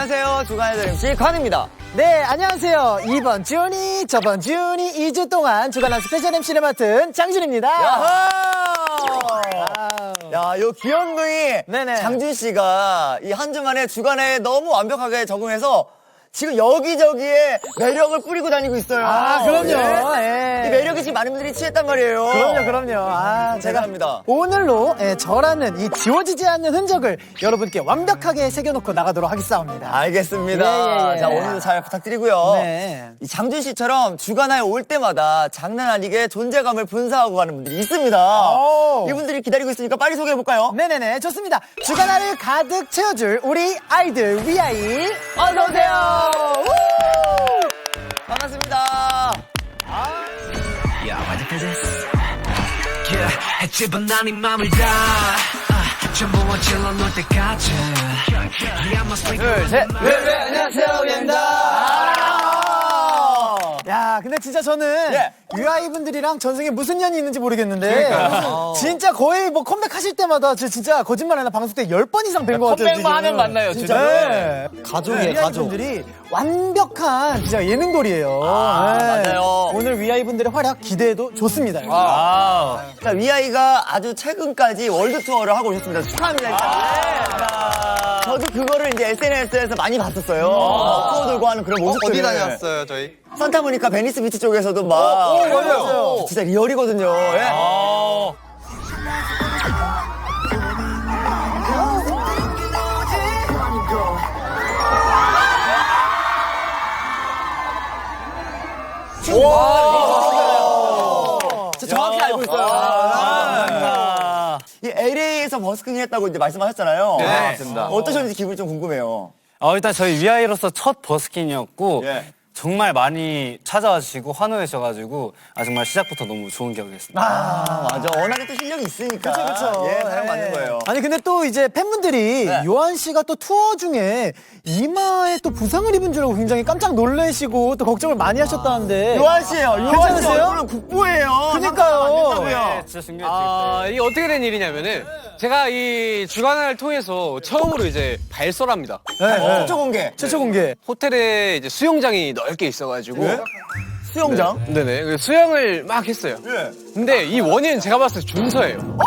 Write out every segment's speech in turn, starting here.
안녕하세요. 주간의 MC 관입니다. 네, 안녕하세요. 이번 준이, 저번 준이 2주 동안 주간한 스페셜 MC를 맡은 장준입니다. 야, 요 귀염둥이 네네. 장준 씨가 이 한 주 만에 주간에 너무 완벽하게 적응해서 지금 여기저기에 매력을 뿌리고 다니고 있어요. 아, 그럼요. 예. 이 매력이 지금 많은 분들이 취했단 말이에요. 그럼요. 아, 제가 대단합니다. 오늘로 저라는 이 지워지지 않는 흔적을 여러분께 완벽하게 새겨놓고 나가도록 하겠습니다. 알겠습니다. 예. 자, 오늘도 잘 부탁드리고요. 네. 이 장준 씨처럼 주간화에 올 때마다 장난 아니게 존재감을 분사하고 가는 분들이 있습니다. 오. 이분들이 기다리고 있으니까 빨리 소개해볼까요? 네네네, 좋습니다. 주간화를 가득 채워줄 우리 아이들 위아이 어서오세요. 반갑습니다. 했지만 난 이 맘을 다 전부 어질러 놓을 때까지 둘, 셋. 네, 안녕하세요. 우리입니다. 야, 근데 진짜 저는 예. 위아이 분들이랑 전생에 무슨 년이 있는지 모르겠는데 진짜 거의 뭐 컴백하실 때마다 저 진짜 거짓말 하나 방송 때 10번 이상 뵌 것 같아요. 컴백만 하면 만나요, 진짜. 네. 가족이에요, 위아이 가족. 분들이 완벽한 진짜 예능돌이에요. 맞아요. 오늘 위아이 분들의 활약 기대해도 좋습니다. 자, 위아이가 아주 최근까지 월드 투어를 하고 오셨습니다. 축하합니다. 일단. 저도 그거를 이제 SNS에서 많이 봤었어요. 투어 들고 하는 그런 모습들. 어디 다녔어요, 저희? 산타모니카 베니스 비치 쪽에서도 막. 맞아요. 진짜 리얼이거든요. 예. 진짜 정확히 알고 있어요. 이 LA에서 버스킹 했다고 이제 말씀하셨잖아요. 네, 맞습니다. 어떠셨는지 기분이 좀 궁금해요. 일단 저희 위아이로서 첫 버스킹이었고 예. 정말 많이 찾아와 주시고 환호해 주셔가지고 정말 시작부터 너무 좋은 기억이었습니다. 맞아. 워낙에 또 실력이 있으니까. 그쵸. 예, 사랑받는 거예요. 아니 근데 또 이제 팬분들이 네. 요한 씨가 또 투어 중에 이마에 또 부상을 입은 줄 알고 굉장히 깜짝 놀라시고 또 걱정을 많이 하셨다는데 요한 씨예요. 요한 씨 괜찮으세요? 얼굴은 국보예요. 그러니까요. 네, 진짜 중요했죠. 이게 어떻게 된 일이냐면은 제가 이 주간을 통해서 처음으로 이제 발설합니다. 최초 공개. 최초 공개. 호텔에 이제 수영장이 넓게 있어가지고 수영장. 네네 그래서 수영을 막 했어요. 예. 근데 이 원인은 제가 봤을 때 준서예요.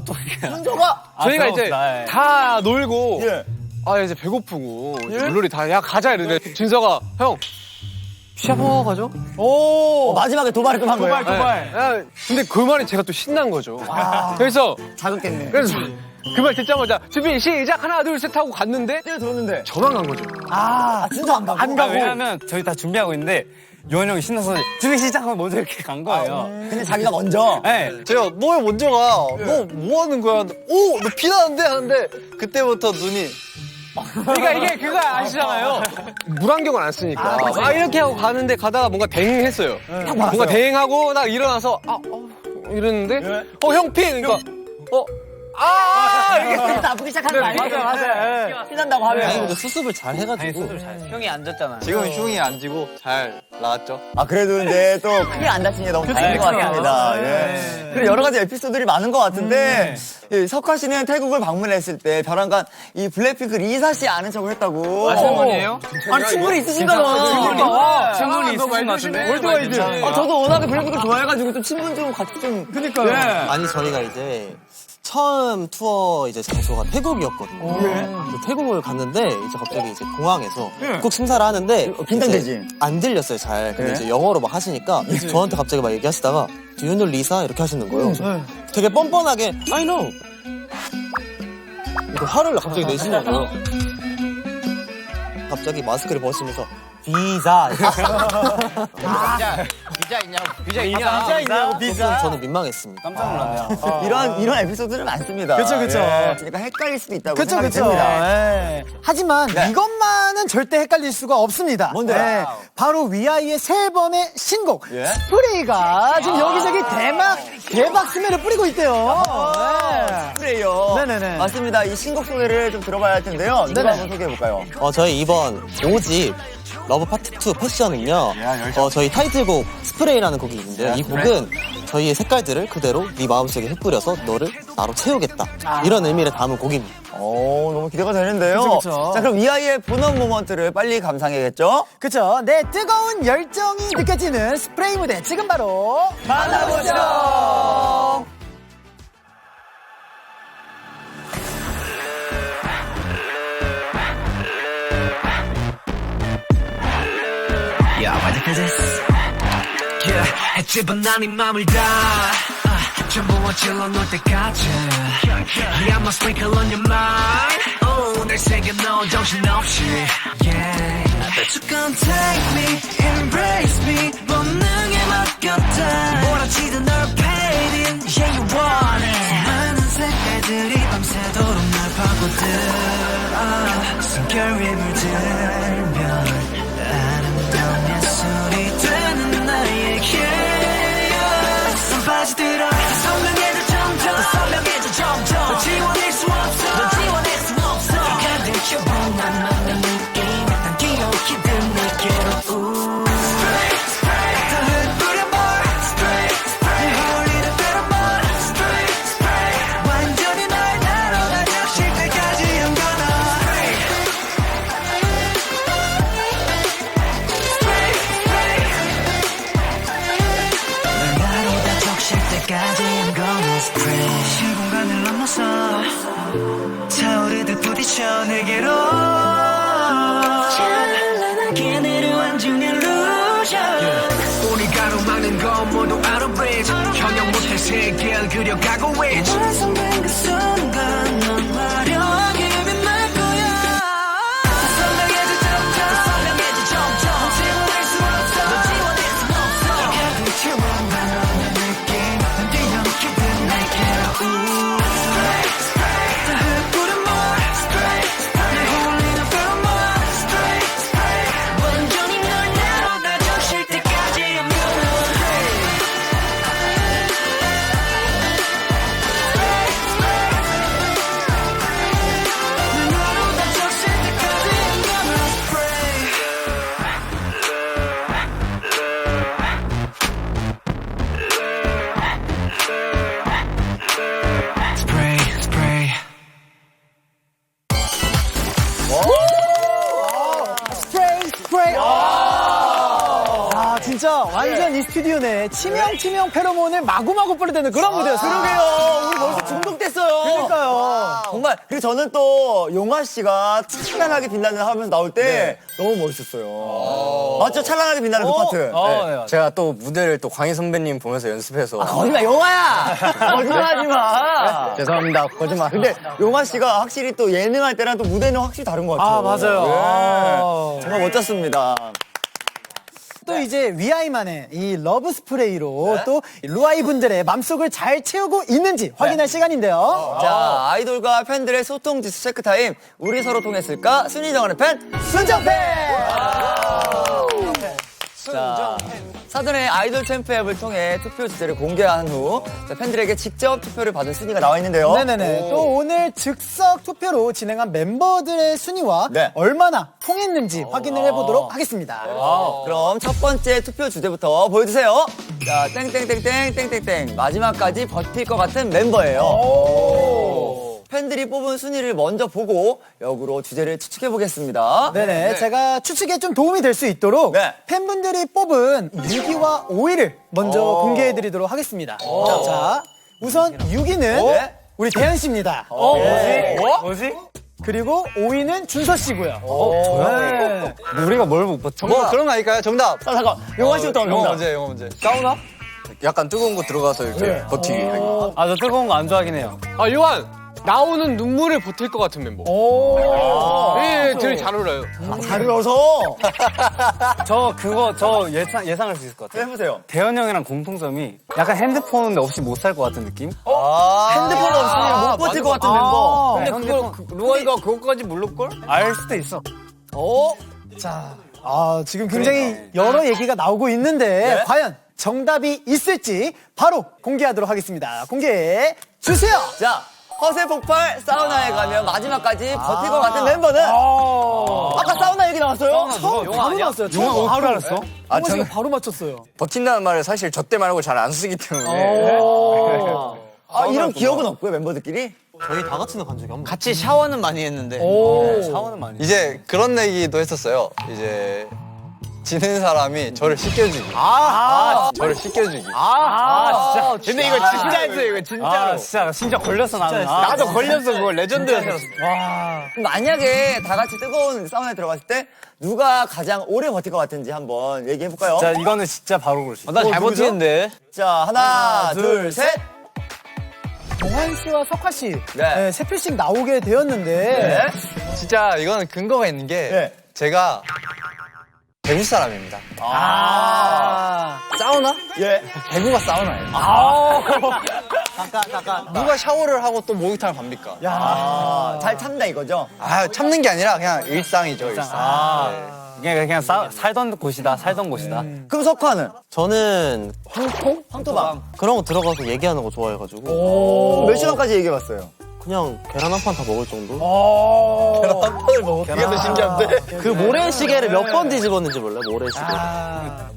또 이게. 순서가. 저희가 이제 들어봅시다. 예. 다 놀고 예. 이제 배고프고 물놀이 다 야 가자 이러는데 준서가 형 샤워 가죠? 마지막에 도발을 좀 한 거예요. 야, 근데 그 말이 제가 또 신난 거죠. 그래서 자극됐네. 그래서 그 말 듣자마자 준비 시작 하나 둘 셋 하고 갔는데 들었는데. 저만 간 거죠. 진짜 안 가고. 안 가고. 왜냐면 저희 다 준비하고 있는데 요한 형이 신나서 준비 시작하면 먼저 이렇게 간 거예요. 근데 자기가 먼저. 네. 제가 너 왜 먼저 가? 너 뭐 하는 거야? 오, 너 피나는데? 하는데 그때부터 눈이 그러니까 이게 그거 아시잖아요. 물안경을 안 쓰니까. 이렇게 하고 가는데 가다가 뭔가 댕했어요. 뭔가 댕하고 딱 일어나서 이러는데 형 피! 그러니까 이렇게 아프기 시작하는 거 아니에요? 맞아. 피난다고 하면. 근데 수습을 잘 해가지고 형이 앉았잖아요. 지금 흉이 안 지고 잘 나왔죠? 그래도 이제 또 크게 안 다친 게 너무 다행인 것 같습니다. 예. 그리고 여러 가지 에피소드들이 많은 것 같은데, 이 석화 씨는 태국을 방문했을 때 벼랑간 이 블랙핑크 리사 씨 아는 척을 했다고. 아시는 분이에요? 아니, 친분이 있으신가 봐. 친분이 있으신 것 같은데? 월드와이드. 저도 워낙에 블랙핑크 좋아해가지고 좀 친분 좀 같이 좀. 그니까요. 아니, 저희가 이제 처음 투어 이제 장소가 태국이었거든요. 그래서 태국을 갔는데 이제 갑자기 이제 공항에서 꼭 심사를 하는데 긴장되지? 이제 안 들렸어요, 잘. 근데 이제 영어로 막 하시니까 저한테 갑자기 막 얘기하시다가 Do you know Lisa? 이렇게 하시는 거예요. 그래서 되게 뻔뻔하게 I know. 이거 화를 갑자기 내시는 거예요. 갑자기 마스크를 벗으면서 비자. 비자 있냐? 저는 민망했습니다. 깜짝 놀랐네요. 이런 에피소드는 많습니다. 그쵸. 그러니까 헷갈릴 수도 있다고 그쵸. 생각이 듭니다. 예. 하지만 네. 이것만은 절대 헷갈릴 수가 없습니다. 뭔데요? 바로 위아이의 세 번의 신곡 예? 스프레이가 지금 여기저기 대박 스멜을 뿌리고 있대요. 스프레이요. 네네네. 맞습니다. 이 신곡 소개를 좀 들어봐야 할 텐데요. 누가 네네. 한번 소개해볼까요? 저희 이번 5집 러브 파트 2 패션은요. 저희 타이틀곡 스프레이라는 곡이 있는데요. 이 곡은 저희의 색깔들을 그대로 네 마음속에 흩뿌려서 너를 나로 채우겠다. 이런 의미를 담은 곡입니다. 너무 기대가 되는데요. 그쵸. 자, 그럼 위아이의 본업 모먼트를 빨리 감상해야겠죠? 그쵸. 내 뜨거운 열정이 느껴지는 스프레이 무대 지금 바로 만나보죠. Yeah, ready for this? Yeah, 해집은 난 이 맘을 다 전부 어질러 놓을 때까지 Yeah, I'ma sprinkle on your mind Oh, 날 새겨 넣어 정신없이 Yeah Bet you gon' take me, embrace me 본능에 맡겼다 몰아치던 널 fading Yeah, you want it 수많은 색깔들이 밤새도록 날 파고들어 숨결이 물들면 아름다운 예술이 되는 나에게 손 빠져들어 선명해져 점점 더 선명해져 점점 너 지워낼 수 없어 너 지워낼 수 없어 가득혀본 난 너의 느낌 난 기억히든 내게로 더 흩뿌려 more 네 어울리는 대로 more 완전히 널 나로 다 적실 때까지 I'm gonna 나로 다 적실 때까지 I'm gonna spray 시공간을 넘어서 차오르듯 부딪혀 내게로 찬란하게 내려앉은 illusion 우리 가로막는 건 모두 out of reach 형용 못할 세계를 그려가고 있지 완성된 그 순간 넌 화려하게 빛날 거야 더 선명해져 점점 더 선명해져 점점 너 지워낼 수 없어 너 지워낼 수 없어 가득 채워 난 너의 느낌 난 뒤엉키듯 내게로 더 흩뿌려 more 내 홀리는 pheromone 완전히 널 나로 다 적실 때까지 I'm gonna 나로 다 적실 때까지 I'm gonna spray Spray, spray. 스프레이 스프레이. 진짜 완전 이 스튜디오 내에 치명 페로몬을 마구마구 뿌려대는 그런 무대였어요. 그러게요. 우리 벌써 중독됐어요. 그러니까요. 정말. 그리고 저는 또 용화 씨가 찬란하게 빛나는 하면서 나올 때 너무 멋있었어요. 맞죠? 찬란하게 빛나는 그 파트. 네. 제가 또 무대를 또 광희 선배님 보면서 연습해서 거짓말, 용화야! 거짓말하지 마! 죄송합니다. 거짓말. 근데 용화 씨가 확실히 또 예능할 때랑 또 무대는 확실히 다른 것 같아요. 맞아요. 정말 멋졌습니다. 또 이제 위아이만의 이 러브 스프레이로 또 루아이 분들의 맘속을 잘 채우고 있는지 확인할 시간인데요. 자, 아이돌과 팬들의 소통 지수 체크 타임. 우리 서로 통했을까? 순위 정하는 팬, 순정팬! 자, 사전에 아이돌 챔프 앱을 통해 투표 주제를 공개한 후 자, 팬들에게 직접 투표를 받은 순위가 나와 있는데요. 네네네. 또 오늘 즉석 투표로 진행한 멤버들의 순위와 네. 얼마나 통했는지 확인을 해보도록 하겠습니다. 그럼 첫 번째 투표 주제부터 보여주세요. 자, 땡땡땡땡땡땡땡. 마지막까지 버틸 것 같은 멤버예요. 팬들이 뽑은 순위를 먼저 보고 역으로 주제를 추측해보겠습니다. 네네. 제가 추측에 좀 도움이 될 수 있도록 네. 팬분들이 뽑은 6위와 5위를 먼저 공개해드리도록 하겠습니다. 자, 우선 6위는 네. 우리 대현 씨입니다. 뭐지? 그리고 5위는 준서 씨고요. 네. 우리가 뭘 못 봤죠? 뭐 그런 거 아닐까요? 정답. 잠깐, 용화 씨부터 영어 정답. 문제, 영어 문제. 사우나? 약간 뜨거운 거 들어가서 이렇게 버티기. 아, 저 뜨거운 거 안 좋아하긴 해요. 아, 요한! 나오는 눈물을 보탤 것 같은 멤버. 예, 제일 잘 어울려요. 잘 울어서 저 예상할 수 있을 것 같아요. 해보세요. 대현 형이랑 공통점이 약간 핸드폰 없이 못 살 것 같은 느낌? 핸드폰 없으면 못 버틸 것 같은 멤버. 근데 그걸, 루아이가 그것까지 모를걸? 알 수도 있어. 자, 지금 굉장히 여러 얘기가 나오고 있는데 과연 정답이 있을지 바로 공개하도록 하겠습니다. 공개해 주세요. 자, 허세 폭발 사우나에 가면 마지막까지 버틸 것 같은 멤버는 아까 사우나 얘기 나왔어요? 바로 나왔어요. 처음 바로 알았어. 아, 씨가 저는 바로 맞췄어요. 버틴다는 말을 사실 저 때 말고 잘 안 쓰기 때문에. 아, 이런 기억은 없고요, 멤버들끼리? 저희 다 같이는 간 적이 한 번. 같이 샤워는 많이 했는데. 샤워는 많이. 이제 그런 얘기도 했었어요. 이제 지는 사람이 저를 씻겨주기. 저를 씻겨주기. 진짜. 근데 이거 진짜였어요, 이거 진짜로. 진짜 심지어 걸렸어 나는. 나도 걸렸어, 그거. 레전드였어. 만약에 다 같이 뜨거운 사우나에 들어갔을 때 누가 가장 오래 버틸 것 같은지 한번 얘기해볼까요? 자, 이거는 진짜 바로 그럴 수 있어. 나 잘 누구죠? 버티는데. 자, 하나, 둘, 셋. 동환 씨와 석화 씨, 네. 네, 세 필씩 나오게 되었는데 네. 진짜 이거는 근거가 있는 게 네. 제가 대구 사람입니다. 사우나? 예. 대구가 사우나예요. 누가 샤워를 하고 또 목욕탕을 갑니까? 잘 참다 이거죠? 아, 참는 게 아니라 그냥 일상이죠, 일상. 그냥 살던 곳이다, 살던 곳이다. 그럼 석화는? 저는 황토방. 그런 거 들어가서 얘기하는 거 좋아해가지고 몇 시간까지 얘기해봤어요? 그냥 계란 한 판 다 먹을 정도? 그게 더 신기한데? 그 모래시계를 몇 번 뒤집었는지 몰라요, 모래시계.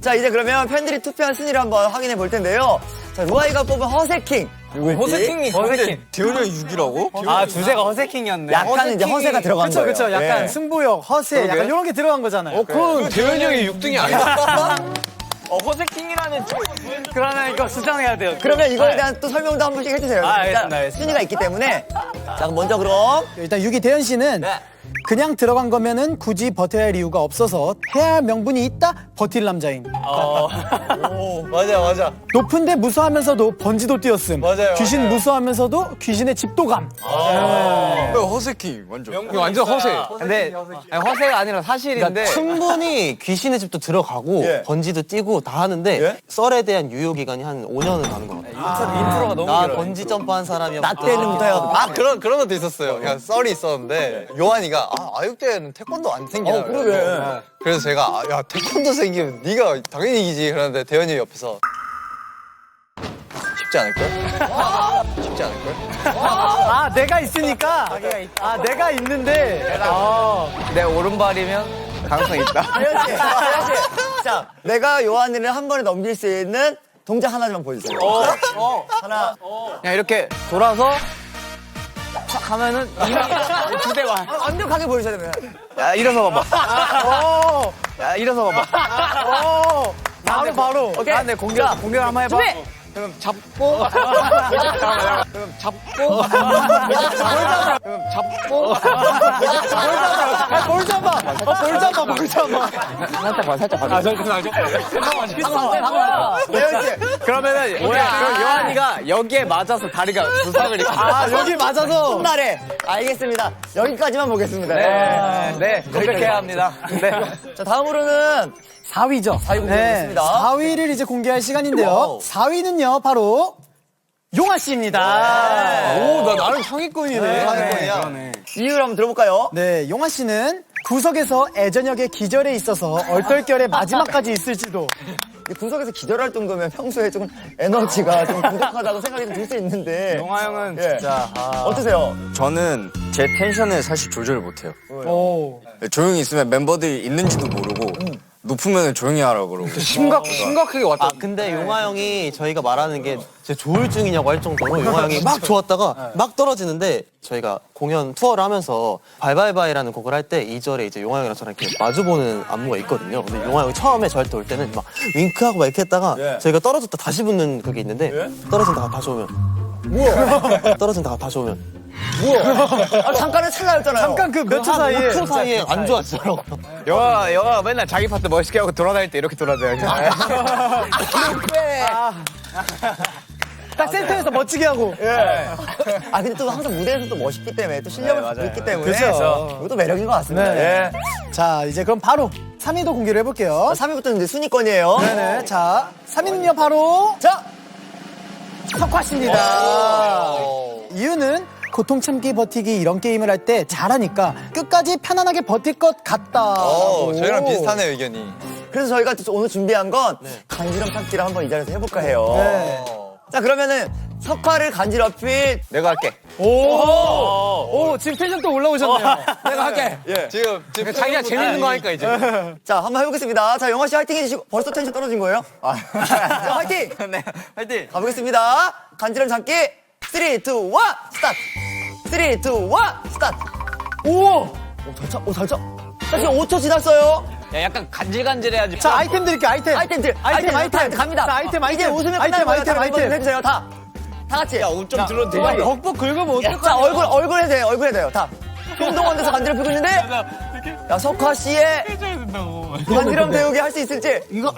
자, 이제 그러면 팬들이 투표한 순위를 한번 확인해 볼 텐데요. 자, 루아이가 뽑은 허세킹. 누구일지? 허세킹. 대현이 형 6이라고? 아, 주제가 허세킹이었네. 약간 이제 허세가 들어간 그쵸 거예요. 그쵸 약간 예. 승부욕, 허세 약간 이런 게 들어간 거잖아요. 그럼 대현이 형이 6등이 아니야? 허세킹이라는 그러면 이거 수정해야 돼요. 그러면 이거에 대한 또 설명도 한 번씩 해주세요. 아, 일단 알겠습니다, 알겠습니다. 순위가 있기 때문에. 자, 그럼 먼저 그럼. 일단 6위 대현 씨는 네. 그냥 들어간 거면은 굳이 버텨야 할 이유가 없어서 해야 할 명분이 있다 버틸 남자임. 맞아. 높은데 무서워하면서도 번지도 뛰었음. 맞아요, 귀신 맞아요. 무서워하면서도 귀신의 집도감. 허세킹, 완전. 이거 완전 허세. 근데 아니, 허세가 아니라 사실인데. 충분히 귀신의 집도 들어가고 예. 번지도 뛰고 다 하는데 예? 썰에 대한 유효 기간이 한 5년은 가는 것 같아요. 인트로가 너무 나 길어요. 번지 점프한 사람이었고 나 때는부터 해가지고. 아, 그런 것도 있었어요. 그냥 썰이 있었는데, 요한이가, 아육대에는 태권도 안 생기나. 그러게. 그래서 제가, 야, 태권도 생기면 네가 당연히 이기지. 그러는데 대현이 옆에서, 쉽지 않을걸? 쉽지 않을걸? 아 내가 있으니까. 아 내가 있는데. 내 오른발이면 가능성이 있다. 대현 씨. 자, 내가 요한이를 한 번에 넘길 수 있는 동작 하나 좀 보여주세요. 하나. 그냥 이렇게 돌아서 촥 하면은 이미 두 대 와. 완벽하게 보여주셔야 됩니다. 야, 일어서 봐봐. 야, 일어서 봐봐. 바로. 오케이. 아, 네, 공격 한번 해봐. 그럼 잡고. 그럼 잡고. 그럼 잡고. 볼 잡아. 살짝 봐. 대현 씨. 그러면은, 그럼 요한이가 여기에 맞아서 다리가 부상을 입고. 아 여기 맞아서. 첫날에. 알겠습니다. 여기까지만 보겠습니다. 네, 고백해야 합니다. 네. 자, 다음으로는 4위죠. 4위 공개하겠습니다. 4위를 이제 공개할 시간인데요. 4위는요 바로 용아 씨입니다. 오, 나름 상위권이네. 상위권이야. 이유를 한번 들어볼까요? 네, 용아 씨는 구석에서 애저녁의 기절에 있어서 얼떨결에 마지막까지 있을지도. 구석에서 기절할 정도면 평소에 조금 에너지가 좀 부족하다고 생각이 들 수 있는데. 영화 형은 예. 진짜. 어떠세요? 저는 제 텐션을 사실 조절을 못해요. 오. 조용히 있으면 멤버들이 있는지도 모르고 높으면 조용히 하라고 그러고. 심각하게 왔다. 아 근데 용화 형이 저희가 말하는 게 제 조울증이냐고 할 정도로 용화 형이 막 좋았다가 막 떨어지는데 저희가 공연 투어를 하면서 발발바이라는 곡을 할 때 2절에 이제 용화 형이랑 저랑 이렇게 마주보는 안무가 있거든요. 근데 용화 형이 처음에 저한테 올 때는 막 윙크하고 막 이렇게 했다가 예. 저희가 떨어졌다 다시 붙는 그게 있는데 떨어진다가 다시 오면 떨어진다가 다시 오면 아, 잠깐의 찰나였잖아요. 잠깐 그 몇 초 사이에. 5초 사이에 안 좋았어요. 영화가 맨날 자기 파트 멋있게 하고 돌아다닐 때 이렇게 돌아다녀요. 딱 센터에서 멋지게 하고. 아, 근데 또 항상 무대에서 또 멋있기 때문에 또 실력을 갖고 있기 때문에. 그렇죠. 이것도 매력인 것 같습니다. 네. 자, 이제 그럼 바로 3위도 공개를 해볼게요. 3위부터는 이제 순위권이에요. 네네. 자, 3위는요, 바로. 자, 석화 씨입니다. 이유는 고통 참기 버티기 이런 게임을 할 때 잘하니까 끝까지 편안하게 버틸 것 같다. 저희랑 비슷하네요, 의견이. 그래서 저희가 또 오늘 준비한 건 간지럼 찾기를 한번 이 자리에서 해볼까 해요. 자, 그러면은 석화를 간지럽힐 내가 할게. 오, 지금 텐션 또 올라오셨네요. 내가 할게. 예. 지금 자기가 재밌는 거 하니까 이제. 자, 한번 해보겠습니다. 자, 영화 씨 화이팅 해주시고 벌써 텐션 떨어진 거예요? 자, 화이팅! 네, 화이팅. 가보겠습니다. 간지럼 참기 3, 2, 1 스타트! 3, 2, 1 스타트! 오, 잘 차. 자, 지금 5초 지났어요. 야, 약간 간질간질해야지. 자, 아이템 드릴게요, 아이템. 아이템들. 자, 갑니다. 아이템. 이제 웃으면 끝나는 거예요. 자, 멤버들 해주세요. 다 같이. 야, 5점 들어도 되지. 벅벅 긁으면 어떡해. 자, 얼굴 해도 돼요. 얼굴 해도 돼요. 다. 홍동원 대사 간지럼 피고 있는데. 야, 석화 씨의 간지럼 배우기 할 수 있을지. 이거.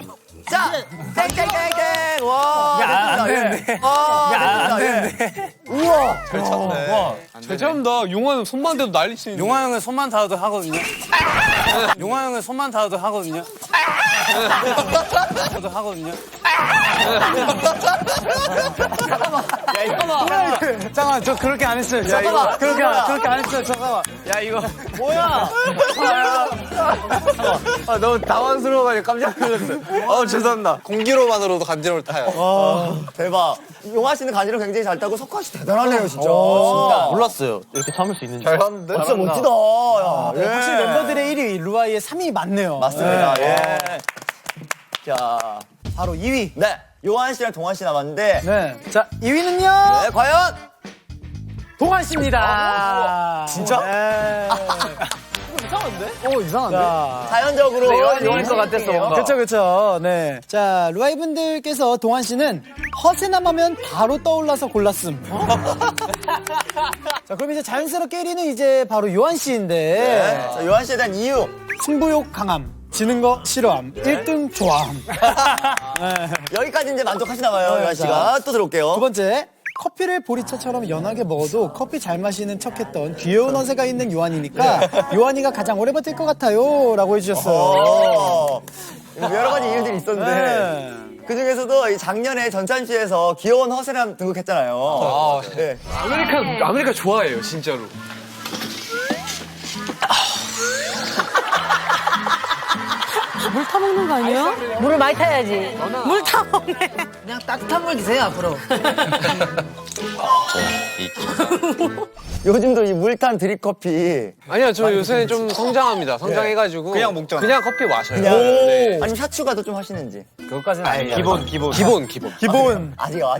자, 땡땡땡땡. 와. 야, 안 되는데. 야, 안 되는데. 우와. 잘 참다. 용화는 손만 대도 난리 치는데. 용화 형은 손만 닿아도 하거든요. 용화 형은 손만 닿아도 하거든요. 저도 하거든요. 잠깐만, 저 그렇게 안 했어요. 잠깐만. 그렇게 안 했어요. 잠깐만. 야, 이거. 뭐야? 아, 너무 당황스러워가지고 깜짝 놀랐어요. 죄송합니다. 공기로만으로도 간지럼을 타요. 대박. 용화 씨는 간지럼 굉장히 잘 타고 석화 씨 대단하네요, 진짜. 몰랐어요. 이렇게 참을 수 있는지. 잘 하는데? 진짜 멋지다. 야, 예. 확실히 멤버들의 1위, 루아이의 3위 맞네요. 맞습니다. 예. 자, 바로 2위. 네. 요한 씨랑 동환 씨 남았는데. 네. 자, 2위는요? 네, 과연? 동환 씨입니다. 진짜? 네. 이상한데? 자연적으로 요한일 것 같았어, 뭔가. 그쵸. 네. 자, 루아이 분들께서 동환 씨는 허세남 하면 바로 떠올라서 골랐음. 자, 그럼 이제 자연스럽게 1위는 이제 바로 요한 씨인데. 네. 자, 요한 씨에 대한 이유. 승부욕 강함. 지는 거 싫어함. 1등 좋아함. 여기까지 이제 만족하시나 봐요, 요한 씨가. 또 들어올게요. 두 번째. 커피를 보리차처럼 연하게 먹어도 커피 잘 마시는 척했던 귀여운 허세가 있는 요한이니까 요한이가 가장 오래 버틸 것 같아요 라고 해주셨어요. 여러 가지 이유들이 있었는데. 네. 그 중에서도 이 작년에 전참시에서 귀여운 허세남 등극했잖아요. 네. 아메리카 좋아해요, 진짜로. 물 타먹는 거 아니야? 물을 많이 타야지. 물 타먹네. 그냥 따뜻한 물 드세요 앞으로. 요즘도 이 물탄 드립커피. 아니요, 저 요새 좀 성장합니다. 성장해가지고. 그냥 먹잖아. 그냥 커피 마셔요. 그냥. 네. 아니면 샤추가도 좀 하시는지. 그것까지는 아니에요. 기본. 기본. 아직 아,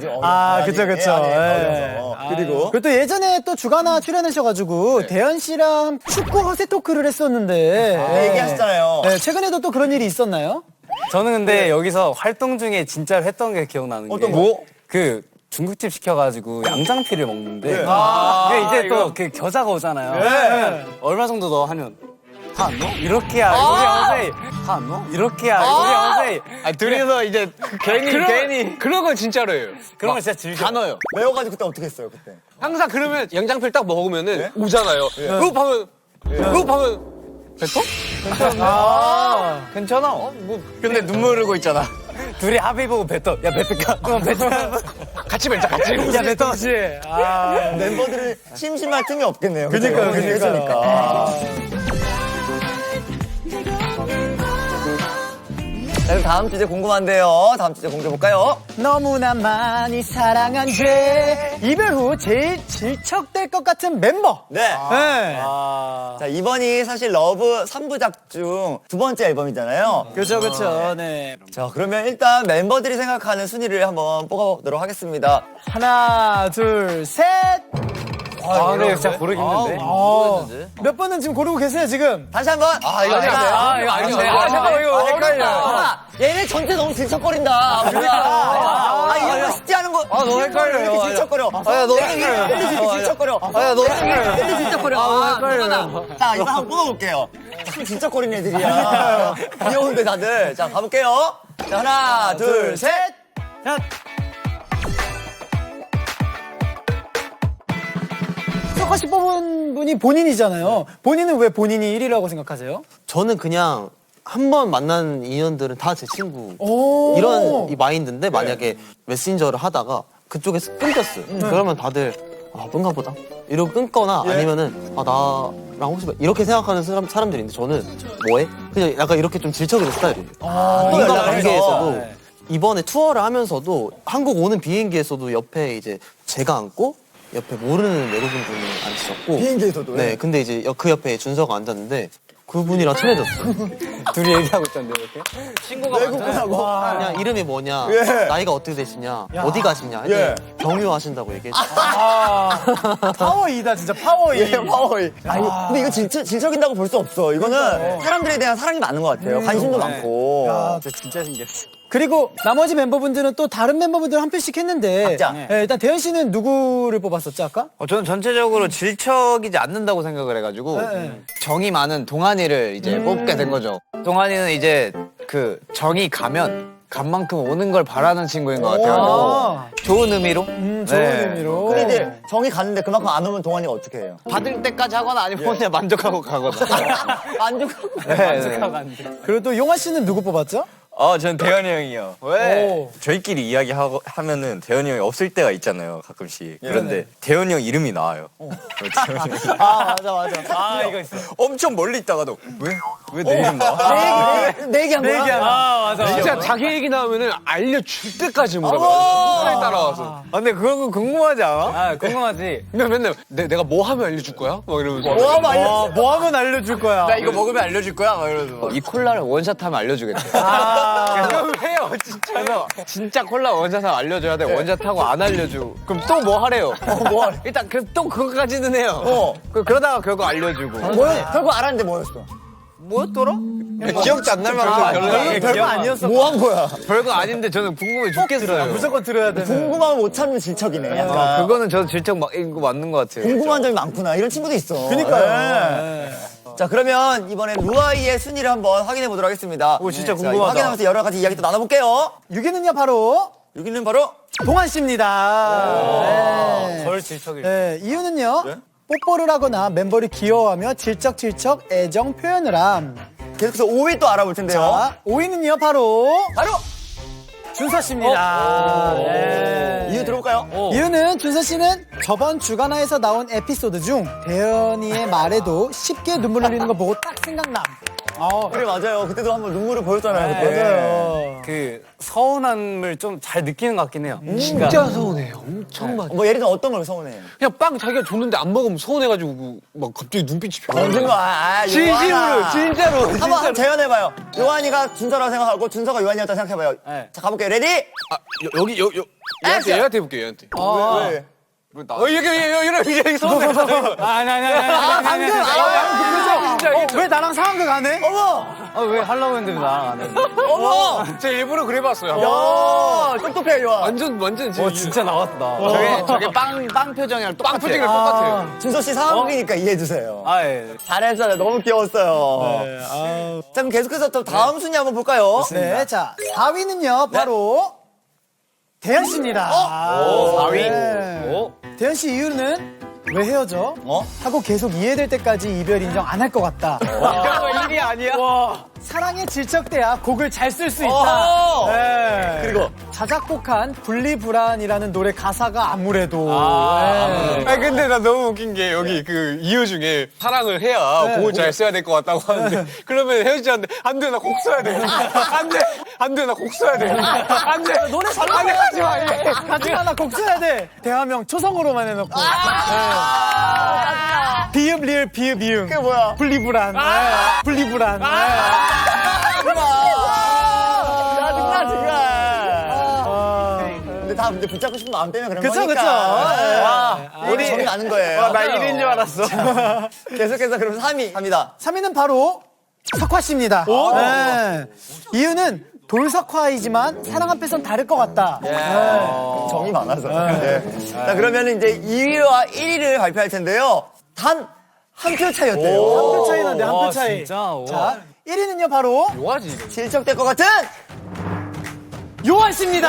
아직, 그쵸. 예, 아직 예. 어려서. 그리고. 그리고 또 예전에 또 주간화 출연하셔가지고 대현 씨랑 축구 허세 토크를 했었는데. 얘기하셨잖아요. 네, 최근에도 또 그런 일이 있었나요? 저는 근데 여기서 활동 중에 진짜로 했던 게 기억나는 게. 어떤 거? 그 중국집 시켜가지고 양장피를 먹는데. 근데 이제 또 그 겨자가 오잖아요. 얼마 정도 넣어 하면. 다 안 넣어? 이렇게 야, 우리 영세이. 다 안 넣어? 이렇게 야, 우리 영세이. 둘이서 이제 괜히. 그런 건 진짜로예요. 그런 거 진짜 즐겨. 다 넣어요. 매워가지고 그때 어떻게 했어요, 그때? 항상 그러면 양장피를 딱 먹으면은 오잖아요. 호흡하면 뱉어? 괜찮아. 근데 눈물 흘고 있잖아. 둘이 합의 보고 뱉어. 야, 뱉을까? 그럼 뱉어. 같이 뱉자, 같이. 야, 뱉어. 멤버들은 심심할 틈이 없겠네요. 그니까요. 해주니까. 자, 그럼 다음 주제 궁금한데요. 다음 주제 공개해볼까요? 너무나 많이 사랑한 죄. 이별 후 제일 질척될 것 같은 멤버. 네. 네. 자, 이번이 사실 러브 3부작 중 두 번째 앨범이잖아요. 그쵸. 네. 자, 그러면 일단 멤버들이 생각하는 순위를 한번 뽑아보도록 하겠습니다. 하나, 둘, 셋. 근데 진짜 고르기 힘든데. 몇 번은 지금 고르고 계세요, 지금? 다시 한 번. 이거 아니죠. 잠깐만, 이거 어렵다. 얘네 전체 너무 질척거린다. 이런 거 쉽지 않은 거. 너무 헷갈려요. 왜 이렇게 질척거려? 너무 헷갈려요. 왜 이렇게 질척거려? 너무 헷갈려요. 왜 질척거려? 너무 헷갈려요. 자, 이거 한번 뽑아볼게요. 참 질척거리는 애들이야. 귀여운데 다들. 자, 가볼게요. 자, 하나, 둘, 셋. 자, 석화 씨 뽑은 분이 본인이잖아요. 본인은 왜 본인이 1위라고 생각하세요? 저는 그냥 한 번 만난 인연들은 다 제 친구. 오. 이런 이 마인드인데 만약에 메신저를 하다가 그쪽에서 끊겼어요. 그러면 다들 바쁜가 보다 이러고 끊거나 아니면은 나랑 혹시 이렇게 생각하는 사람들이 있는데 저는 뭐해? 그냥 약간 이렇게 좀 질척이는 스타일이에요. 인간관계에서도 이번에 투어를 하면서도 한국 오는 비행기에서도 옆에 이제 제가 앉고 옆에 모르는 외국인 분이 앉으셨고 비행기에서도? 네, 근데 이제 그 옆에 준서가 앉았는데 그분이랑 친해졌어요. 둘이 얘기하고 있던데 이렇게. 친구가 외국분하고. 그냥 이름이 뭐냐, 나이가 어떻게 되시냐, 어디 가시냐, 경유하신다고 얘기했죠. 파워2다, 진짜 파워2. 파워이. 근데 이거 질척인다고 볼 수 없어. 이거는 사람들에 대한 사랑이 많은 것 같아요. 관심도 많고. 야, 진짜 신기했어. 그리고 나머지 멤버분들은 또 다른 멤버분들 한 표씩 했는데 일단 대현 씨는 누구를 뽑았었죠 아까? 저는 전체적으로 질척이지 않는다고 생각을 해가지고 정이 많은 동환이를 이제 뽑게 된 거죠. 동환이는 이제 그 정이 가면 간 만큼 오는 걸 바라는 친구인 것 같아요. 좋은 의미로. 좋은 네. 의미로. 근데 이제 정이 갔는데 그만큼 안 오면 동환이가 어떻게 해요? 받을 때까지 하거나 아니면 그냥 만족하고 가거나. 만족하고. 그리고 또 용화 씨는 누구 뽑았죠? 전 대현이 형이요. 왜? 저희끼리 이야기하면은 대현이 형이 없을 때가 있잖아요, 가끔씩. 그런데 대현이 형 이름이 나와요. 맞아. 이거 있어. 엄청 멀리 있다가도 왜 내 이름 나와? 내 얘기한 거야? 진짜 자기 얘기 나오면은 알려줄 때까지 물어봐요. 끝까지 따라와서. 근데 그런 거 궁금하지 않아? 아 궁금하지. 근데 맨날 내가 뭐 하면 알려줄 거야? 막 이러면서. 뭐 하면 알려줄 거야? 나 이거 먹으면 알려줄 거야? 막 이러면서. 이 콜라를 원샷하면 알려주겠대. 그럼 해요, 진짜. 그래서 진짜 콜라 원샷하면 알려줘야 돼. 원샷하고 안 알려줘. 그럼 또 뭐 하래요? 뭐 하래? 일단 또 그거까지는 해요. 그러다가 결국 알려주고. 결국 알았는데 뭐였어? 뭐였더라? 기억도 안 날 만큼 별거 아니었어. 뭐 한 거야? 별거 아닌데 저는 궁금해 죽겠어요. 무조건 들어야 돼. 궁금하면 못 참는 질척이네. 약간. 그거는 저도 질척 이거 맞는 것 같아요. 궁금한 점이 많구나. 이런 친구도 있어. 그니까요. 자, 그러면 이번엔 루아이의 순위를 한번 확인해 보도록 하겠습니다. 진짜 자, 궁금하다. 확인하면서 여러 가지 이야기 또 나눠볼게요. 6위는요 바로 여기는 바로 동환 씨입니다. 덜 질척일. 네, 이유는요. 뽀뽀를 하거나 멤버를 귀여워하며 질척질척 애정 표현을 함. 계속해서 5위 또 알아볼 텐데요. 자, 5위는요 바로 바로 준서 씨입니다. 네. 이유 들어볼까요? 이유는 준서 씨는 저번 주간화에서 나온 에피소드 중 대현이의 말에도 쉽게 눈물 흘리는 거 보고 딱 생각남. 그래, 맞아요. 그때도 한번 눈물을 보였잖아요. 그때. 맞아요. 그 서운함을 좀 잘 느끼는 것 같긴 해요. 진짜 서운해요. 엄청 많이. 뭐 예를 들어 어떤 걸 서운해? 그냥 빵 자기가 줬는데 안 먹으면 서운해가지고 막 갑자기 눈빛이 변해. 진심으로, 진짜로. 한번 재현해봐요. 요한이가 준서라고 생각하고 준서가 요한이었다 생각해봐요. 네. 자, 가볼게요. 레디? 여기 얘한테 해볼게요. 얘한테. 왜? 이렇게 서운해. 방금 왜 나랑 상황극 안 해? 어머! 왜 하려고 했는데 나랑 안 해? 어머! 제가 일부러 그래봤어요. 야, 똑똑해, 요한. 완전 진짜 나왔다. 저게 빵 표정이랑 똑같아. 빵 표정이랑 똑같아요. 준서 씨 상황극이니까 이해해주세요. 예. 잘했어요. 너무 귀여웠어요. 자, 그럼 계속해서 또 다음 순위 한번 볼까요? 네, 자 4위는요 바로 대현 씨입니다. 4위. 대현 씨 이유는 왜 헤어져? 하고 계속 이해될 때까지 이별 인정 안 할 것 같다. 이거 1위 아니야? 사랑에 질척대야 곡을 잘 쓸 수 있다. 네. 그리고 자작곡한 분리불안이라는 노래 가사가 아무래도 근데 나 너무 웃긴 게 여기 그 이유 중에 사랑을 해야 곡을 잘 써야 될 것 같다고 하는데 그러면 헤어지지 않는데 안 돼, 나 곡 써야 돼. 안 돼, 나 곡 써야 돼. 안 돼. 노래 잘 안 돼, 하지 마. 같이 하나 곡 써야 돼. 대화명 초성으로만 해놓고. 비읍 리을 비읍 이응. 그게 뭐야? 분리불안. 분리불안. 짜증나, 정말. 근데 다 근데 붙잡고 싶은 마음 때문에 그런 그쵸, 거니까. 그쵸. 우리 정이 나는 거예요. 나 1위인 줄 알았어. 계속해서 그럼 3위 갑니다. 3위는 바로 석화 씨입니다. 네. 이유는 돌석화이지만 사랑 앞에선 다를 것 같다. 정이 많아서. 네. 자, 그러면 이제 2위와 1위를 발표할 텐데요. 단 한 표 차이였대요. 한 표 차이 나는데 한 표 차이. 진짜. 자, 1위는요 바로 뭐하지? 질척될 것 같은 요한 씨입니다.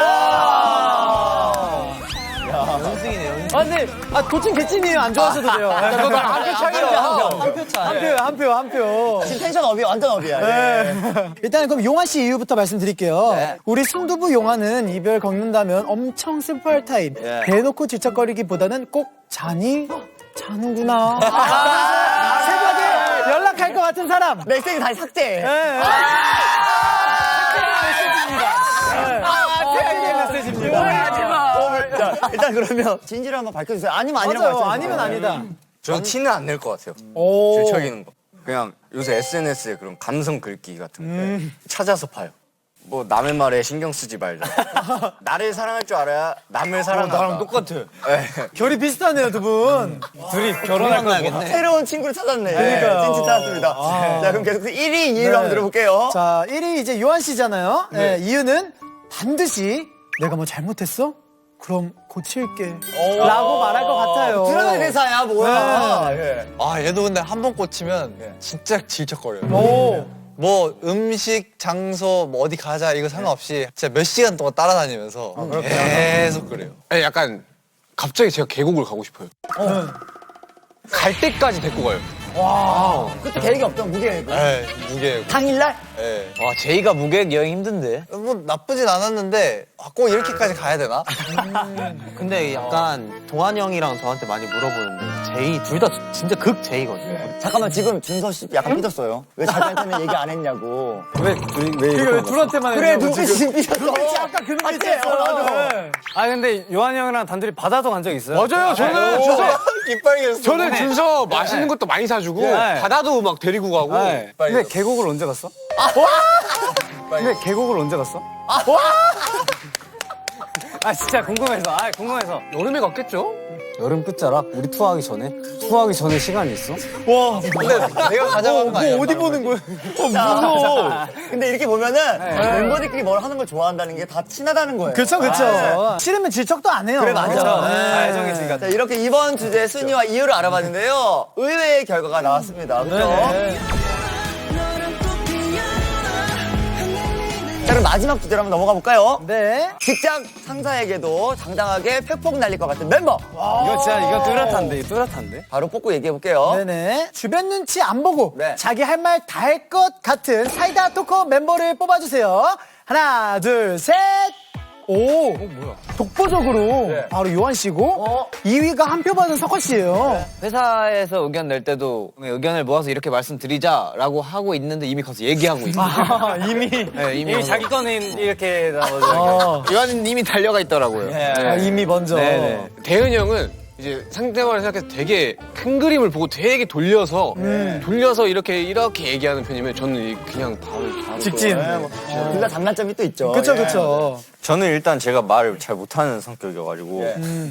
연승이네 연승. 근데 도찐 개찐이에요. 안 좋아하셔도 돼요. 한표 차이야. 한 표. 지금 텐션 업이야, 완전 업이야. 예. 일단 그럼 용환 씨 이유부터 말씀드릴게요. 네. 우리 순두부 용환은 이별 겪는다면 엄청 슬퍼할 타입. 예. 대놓고 질척거리기보다는 꼭 자는구나. 새벽에 연락할 것 같은 사람. 메시지 다시 삭제. 자, 일단 그러면 진지를 한번 밝혀주세요. 아니면 아니라고 맞아요. 밝혀주세요. 아니면 아니다. 전 티는 안 낼 것 같아요. 오. 질척이는 거. 그냥 요새 SNS에 그런 감성 글귀 같은 거 찾아서 봐요. 뭐 남의 말에 신경 쓰지 말자. 나를 사랑할 줄 알아야 남을 사랑한다. 나랑 똑같아. 결이 비슷하네요, 두 분. 둘이 결혼할 거야겠네. 새로운 친구를 찾았네. 그러니까요. 찐친 찾았습니다. 자, 그럼 계속 1위, 2위로 한번 들어볼게요. 자, 1위 이제 요한 씨잖아요. 네, 이유는 반드시 내가 뭐 잘못했어? 그럼 고칠게. 라고 말할 것 같아요. 드라마 대사야, 뭐야. 네. 아, 얘도 근데 한 번 꽂히면 진짜 질척거려요. 오. 뭐 음식, 장소, 뭐 어디 가자 이거 상관없이 진짜 몇 시간 동안 따라다니면서 계속 그래요. 아니, 약간 갑자기 제가 계곡을 가고 싶어요. 갈 때까지 데리고 가요. 그때 계획이 없던 무계획. 에 무게. 당일날? 예. 와, 제이가 무계획 여행 힘든데. 뭐 나쁘진 않았는데 꼭 이렇게까지 가야 되나? 근데 약간 동환이 형이랑 저한테 많이 물어보는데 제이 둘 다 진짜 극 제이거든요. 잠깐만, 지금 준서 씨 약간 삐졌어요. 왜 자기한테는 얘기 안 했냐고. 왜 둘한테만 그래, 눈빛이 지금 삐졌어. 눈빛이 아까 그 눈빛이었어. 맞아. 아, 근데 요한이 형이랑 단둘이 바다도 간 적 있어요? 맞아요. 저는 준서, 이빨개졌어. 저는 준서 맛있는 것도 많이 사주고 네. 바다도 막 데리고 가고. 네. 근데 계곡을 언제 갔어? 근데 계곡을 언제 갔어? 아, 진짜 궁금해서. 궁금해서. 여름에 갔겠죠? 여름 끝자락? 우리 투어하기 전에? 투어하기 전에 시간이 있어? 근데 내가 가자고 하는 거 아니야? 어디 보는 거야? 무서워. 근데 이렇게 보면은 멤버들끼리 뭘 하는 걸 좋아한다는 게 다 친하다는 거예요. 그쵸. 싫으면 질척도 안 해요. 그래, 맞아. 알정이 있으니까. 자, 이렇게 이번 주제 순위와 이유를 알아봤는데요. 의외의 결과가 나왔습니다. 그렇죠? 자, 그럼 마지막 주제로 한번 넘어가 볼까요? 네. 직장 상사에게도 당당하게 팩폭 날릴 것 같은 멤버. 이거 뚜렷한데? 바로 뽑고 얘기해 볼게요. 네네. 주변 눈치 안 보고 네. 자기 할 말 다 할 것 같은 사이다 토커 멤버를 뽑아주세요. 하나, 둘, 셋. 오, 뭐야? 독보적으로 바로 요한 씨고 2위가 한 표 받은 석화 씨예요. 회사에서 의견 낼 때도 의견을 모아서 이렇게 말씀드리자라고 하고 있는데 이미 가서 얘기하고 있어요. 이미. 네, 이미 자기 거는 이렇게 나오죠. 요한은 이미 달려가 있더라고요. 이미 먼저. 네네. 대현이 형은 이제 상대방을 생각해서 되게 큰 그림을 보고 되게 돌려서 이렇게 얘기하는 편이면 저는 그냥 바로 직진. 둘 다 장단점이 또 있죠. 그쵸. 저는 일단 제가 말을 잘 못하는 성격이어가지고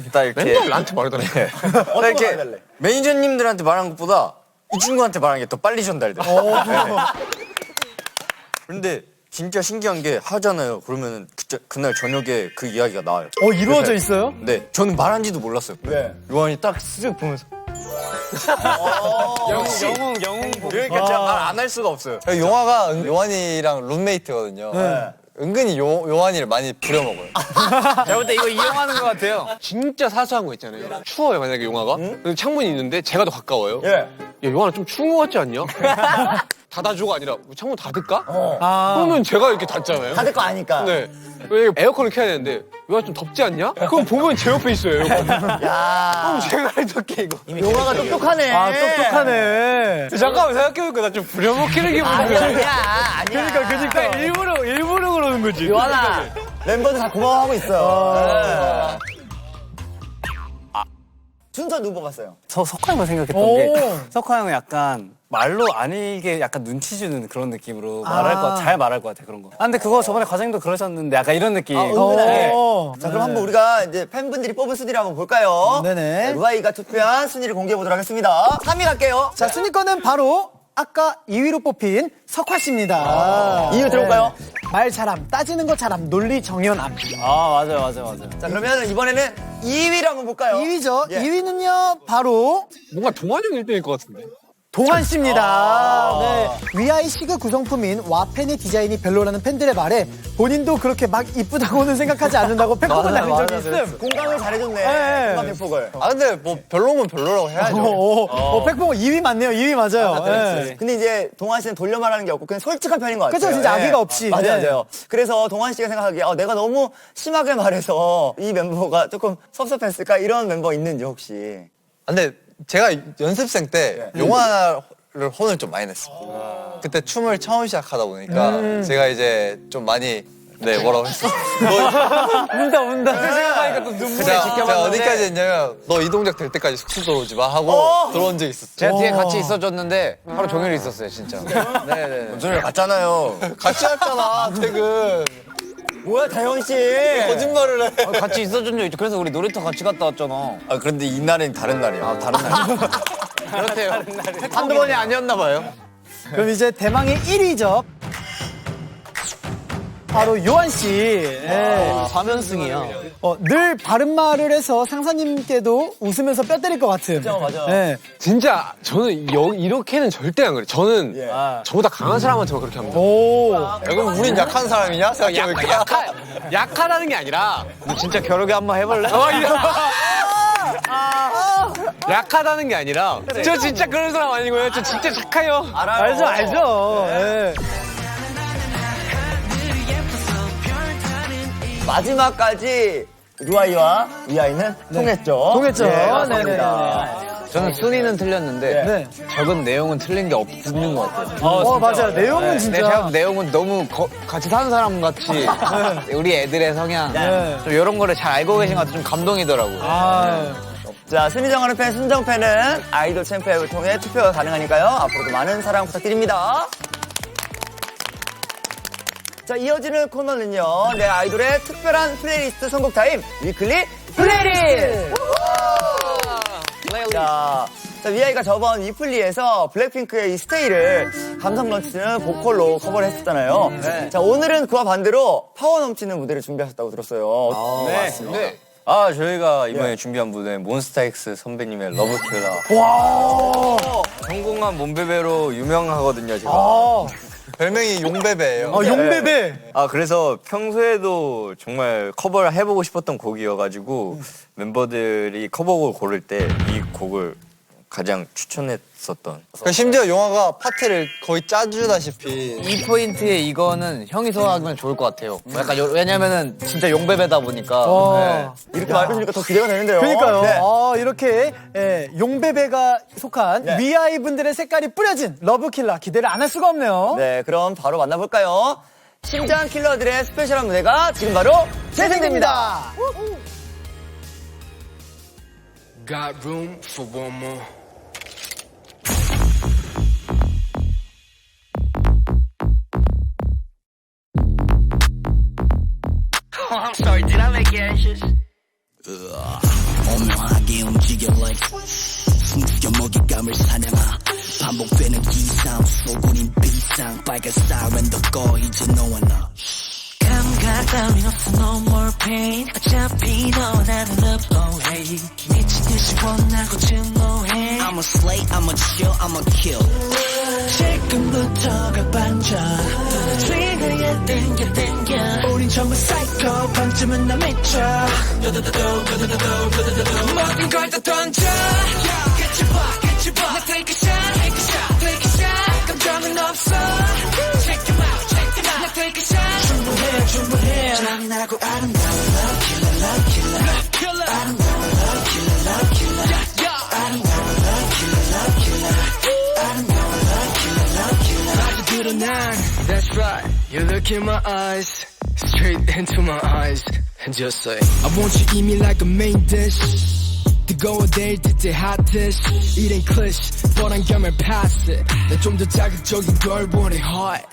일단 이렇게 맨날 나한테 말하더라고요. 딱 이렇게 매니저님들한테 말한 것보다 이 친구한테 말한 게 더 빨리 전달돼. 그런데 진짜 신기한 게 하잖아요. 그러면은 그날 저녁에 그 이야기가 나와요. 이루어져 있어요? 네, 저는 말한지도 몰랐어요. 네. 요한이 딱 쓱 보면서 영웅 보고. 그러니까 제가 말 안 할 수가 없어요. 저희 용화가 요한이랑 룸메이트거든요. 은근히 요한이를 많이 부려먹어요. 제가 볼 때 이거 이용하는 것 같아요. 진짜 사소한 거 있잖아요. 추워요, 만약에 용화가. 그래서 창문이 있는데 제가 더 가까워요. 예. 야, 용화는 좀 추운 거 같지 않냐? 닫아줘가 아니라 창문 닫을까? 그러면 제가 이렇게 닫잖아요. 다들 거 아니까. 네. 왜 에어컨을 켜야 되는데 용화 좀 덥지 않냐? 그럼 보면 제 옆에 있어요, 에어컨. 야, 제가 어떻게 이거. 용화가 똑똑하네. 똑똑하네. 잠깐만 생각해보니까 나 좀 부려먹히는 기분이 아니야. 그러니까. 일부러 그러는 거지. 요한아, 멤버들 다 고마워하고 있어요. 순서 누구 뽑았어요? 저 석화 형만 생각했던 게 석화 형은 약간 말로 아니게 약간 눈치 주는 그런 느낌으로 잘 말할 것 같아 그런 거. 근데 그거 저번에 과장님도 그러셨는데 약간 이런 느낌. 은근하게. 자, 그럼 한번 우리가 이제 팬분들이 뽑은 순위를 한번 볼까요? 네네. 루아이가 투표한 순위를 공개해 보도록 하겠습니다. 3위 갈게요. 자, 순위권은 바로 아까 2위로 뽑힌 석화 씨입니다. 이유 들어볼까요? 말 잘함, 따지는 거 잘함, 논리 정연함. 맞아요. 자, 그러면 이번에는 2위를 한번 볼까요? 2위죠. 예. 2위는요, 바로 뭔가 동환이 형 1등일 것 같은데. 동환 씨입니다. 네. 위아이 시그 구성품인 와펜의 디자인이 별로라는 팬들의 말에 본인도 그렇게 막 이쁘다고는 생각하지 않는다고 팩폭을 날린 적이 있음. 공감을 잘해줬네. 네. 공감 팩폭을. 아 근데 뭐 별로면 별로라고 해야죠. 팩폭 2위 맞네요. 2위 맞아요. 네. 근데 이제 동환 씨는 돌려 말하는 게 없고 그냥 솔직한 편인 것 같아요. 그쵸, 진짜 악의가 없이. 맞아요, 네. 맞아요. 그래서 동환 씨가 생각하기에 내가 너무 심하게 말해서 이 멤버가 조금 섭섭했을까 이런 멤버 있는지 혹시. 근데 제가 연습생 때 용화를 혼을 좀 많이 냈어요. 그때 춤을 처음 시작하다 보니까 제가 이제 좀 많이 뭐라고 했어? 운다. 그 생각하니까 또 눈물이 제가 어디까지 했냐면 너 이 동작 될 때까지 숙소 들어오지 마 하고 들어온 적 있었어요. 제가 뒤에 같이 있어줬는데 하루 종일 있었어요, 진짜. 네네. 무슨 소리 갔잖아요. 같이 했잖아 퇴근. 뭐야, 다현 씨. 거짓말을 해. 같이 있어준 적 있죠. 그래서 우리 놀이터 같이 갔다 왔잖아. 아 그런데 이날은 다른 날이야. 다른 날. 그렇대요. 한두 번이 아니었나 봐요. 그럼 이제 대망의 1위죠. 바로 요한 씨. 네. 3연승이야. 늘 바른 말을 해서 상사님께도 웃으면서 뼈 때릴 것 같은. 맞아. 네. 진짜 저는 이렇게는 절대 안 그래요. 저는 저보다 강한 사람한테만 그렇게 합니다. 오. 그럼 우린 약한 사람이냐? 생각해보니까. 약하다는 게 아니라 진짜 겨루기 한번 해볼래? 약하다는 게 아니라 저 진짜 그런 사람 아니고요. 저 진짜 착해요. 알죠. 네. 마지막까지 루아이와 위아이는 통했죠. 통했죠. 맞습니다. 저는 순위는 틀렸는데 네. 적은 내용은 틀린 게 없는 것 같아요. 맞아요. 내용은 내 진짜. 생각 내용은 너무 같이 사는 사람 같이 우리 애들의 성향 좀 이런 거를 잘 알고 계신 것 같아서 좀 감동이더라고요. 자, 순위 정하는 팬, 순정팬은 아이돌 챔프 앱을 통해 투표가 가능하니까요. 앞으로도 많은 사랑 부탁드립니다. 자, 이어지는 코너는요. 내 아이돌의 특별한 플레이리스트 선곡 타임, 위클리 플레이리스트! 자, 위아이가 저번 위플리에서 블랙핑크의 이 스테이를 감성 넘치는 보컬로 커버를 했었잖아요. 자, 오늘은 그와 반대로 파워 넘치는 무대를 준비하셨다고 들었어요. 맞습니다. 저희가 이번에 준비한 무대는 몬스타엑스 선배님의 러브킬러. 성공한 몸베베로 유명하거든요, 제가. 별명이 용베베예요. 용베베. 그래서 평소에도 정말 커버를 해보고 싶었던 곡이어가지고 멤버들이 커버곡을 고를 때 이 곡을 가장 추천했었던. 그러니까 심지어 용화가 파트를 거의 짜주다시피. 이 포인트에 이거는 형이 소화하면 좋을 것 같아요. 약간 왜냐면은 진짜 용베베다 보니까. 네. 이렇게 말해주니까 더 기대가 되는데요. 그러니까요. 네. 이렇게 용베베가 속한 위아이 분들의 색깔이 뿌려진 러브킬러 기대를 안 할 수가 없네요. 네, 그럼 바로 만나볼까요? 심장 킬러들의 스페셜한 무대가 지금 바로 재생됩니다. Got room for one more. I'm sorry, did I make you anxious? 오묘하게 움직여 like 숨죽여 먹잇감을 사냥하 반복되는 기상 소군인 비상 빨간 사이렌도 꺼 이제 너와 나 감각 따윈 없어 no more pain 어차피 너와 나는 love away 미친 듯이 원하고 증오해 I'm a slay, I'm a chill, I'm a kill 지금부터가 반전 트리거에 땡겨 우린 전부 psycho 반쯤은 나 미쳐 모든 걸 다 던져 Get your 나 take a shot 감정은 없어 Check them out 나 take a shot 충분해 잔인하고 아름다운 love killer 아름다운 love killer 아름다운 love killer 아름다운 love killer 드러난 That's right You look in my eyes Straight into my eyes And just say I want you eat me like a main dish 뜨거워 될 듯해 hot dish It ain't cliché 뻔한 pass it 난 좀 더 자극적인 걸 원해 hot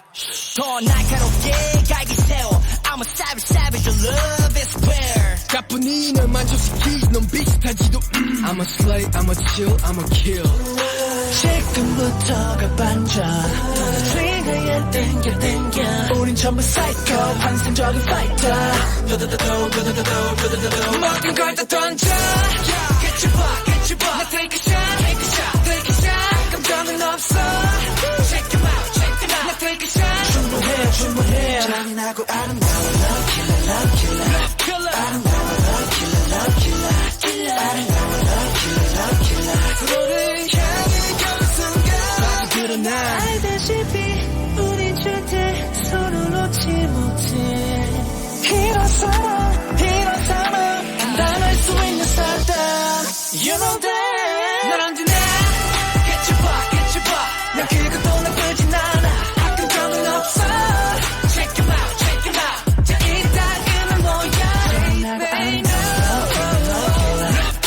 더 날카롭게 갈기 세워 I'm a savage your love is rare 가뿐히 널 만족시키 넌 비슷하지도 I'm a slay I'm a chill I'm a kill 지금부터가 반전 트리거에 땡겨 우린 전부 psycho 환상적인 fighter 모든 걸 다 던져 Get your 나 take a shot 감정은 없어 Check them out check them out 나 take a shot 충분해 잔인하고 아름다워 love killer love killer 아름다워 love killer love killer 아름다워 love killer love killer 서로를 향해 가는 순간 마주 드러나 알다시피 우린 절대 서로 놓지 못해 이런 사람 감당할 수 있는 사람 You know that 널 언제나 개쳐봐 난 그것도 나쁘진 않아 아낌감은 없어 Check him out 자 이따금은 뭐야 Baby Love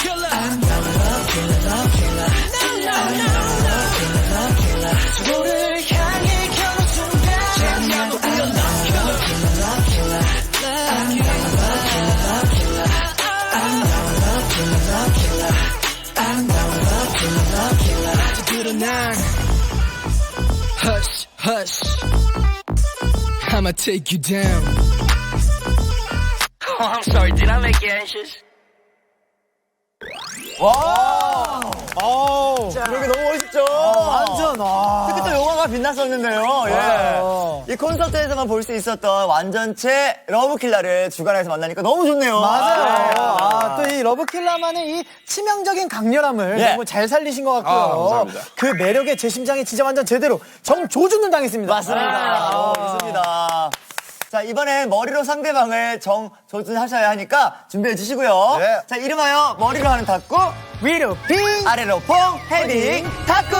killer 서로를 향해 겨눈 순간 나도 울어 Love killer Hush, hush. I'ma take you down. Oh, I'm sorry. Did I make you anxious? 여기 너무 멋있죠? 완전, 특히 또 영화가 빛났었는데요. 예. 이 콘서트에서만 볼 수 있었던 완전체 러브킬라를 주간에서 만나니까 너무 좋네요. 맞아요. 또 이 러브킬라만의 이 치명적인 강렬함을 예. 너무 잘 살리신 것 같고요. 그 매력에 제 심장이 진짜 완전 제대로 정조준을 당했습니다. 맞습니다. 좋습니다. 자, 이번엔 머리로 상대방을 정조준하셔야 하니까 준비해 주시고요. 네. 자, 이름하여 머리로 하는 탁구, 위로 빙! 아래로 퐁, 헤딩, 탁구!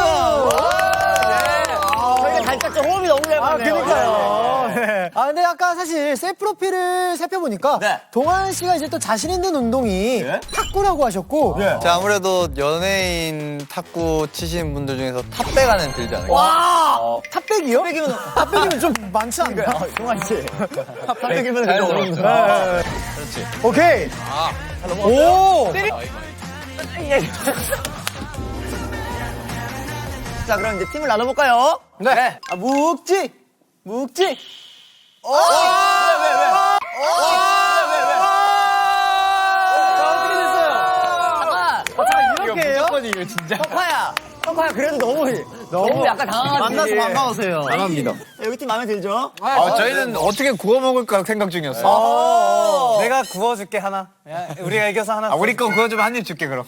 저희가 살짝 좀 호흡이 너무 잘 맞네요. 그니까요. 네. 근데 아까 사실 셀 프로필을 살펴보니까 네. 동환 씨가 이제 또 자신 있는 운동이 탁구라고 하셨고 제가 아무래도 연예인 탁구 치시는 분들 중에서 탑백 안에 들지 않을까? 와! 탑백이요? 탑백이면 좀 많지 않나? 동환 씨. 탑백이면 그래도 어려운데. 그렇지. 오케이. 오! 자, 그럼 이제 팀을 나눠볼까요? 네. 묵지! 묵지! 왜? 자, 어떻게 됐어요? 이렇게 해요? 석화야, 그래도 너무 약간 당황하지. 만나서 반가우세요. 나갑니다. 여기 팀 마음에 들죠? 저희는 어떻게 구워 먹을까 생각 중이었어요. 내가 구워줄게, 하나. 야, 우리가 이겨서 하나. 우리 거 구워 좀 한 입 줄게 그럼.